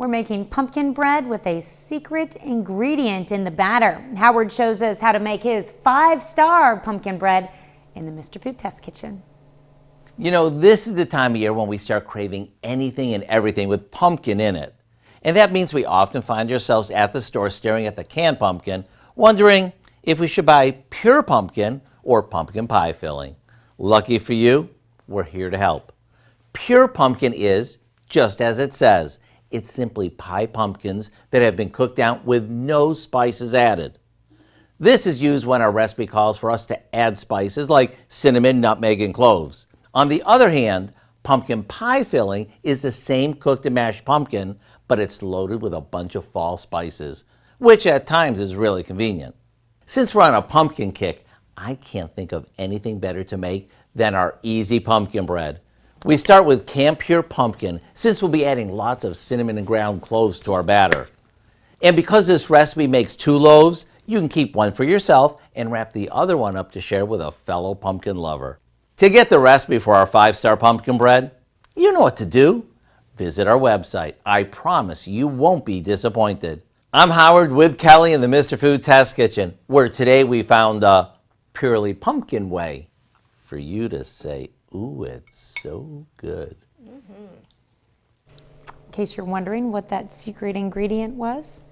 We're making pumpkin bread with a secret ingredient in the batter. Howard shows us how to make his 5-star pumpkin bread in the Mr. Food Test Kitchen. You know, this is the time of year when we start craving anything and everything with pumpkin in it. And that means we often find ourselves at the store staring at the canned pumpkin, wondering if we should buy pure pumpkin or pumpkin pie filling. Lucky for you, we're here to help. Pure pumpkin is, just as it says, it's simply pie pumpkins that have been cooked down with no spices added. This is used when our recipe calls for us to add spices like cinnamon, nutmeg, and cloves. On the other hand, pumpkin pie filling is the same cooked and mashed pumpkin, but it's loaded with a bunch of fall spices, which at times is really convenient. Since we're on a pumpkin kick, I can't think of anything better to make than our easy pumpkin bread. We start with canned pure pumpkin, since we'll be adding lots of cinnamon and ground cloves to our batter. And because this recipe makes 2 loaves, you can keep one for yourself and wrap the other one up to share with a fellow pumpkin lover. To get the recipe for our 5-star pumpkin bread, you know what to do. Visit our website. I promise you won't be disappointed. I'm Howard with Kelly in the Mr. Food Test Kitchen, where today we found a purely pumpkin way for you to say, ooh, it's so good. In case you're wondering what that secret ingredient was,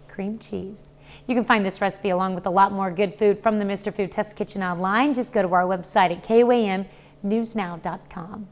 cream cheese. You can find this recipe along with a lot more good food from the Mr. Food Test Kitchen online. Just go to our website at KOAMnewsnow.com.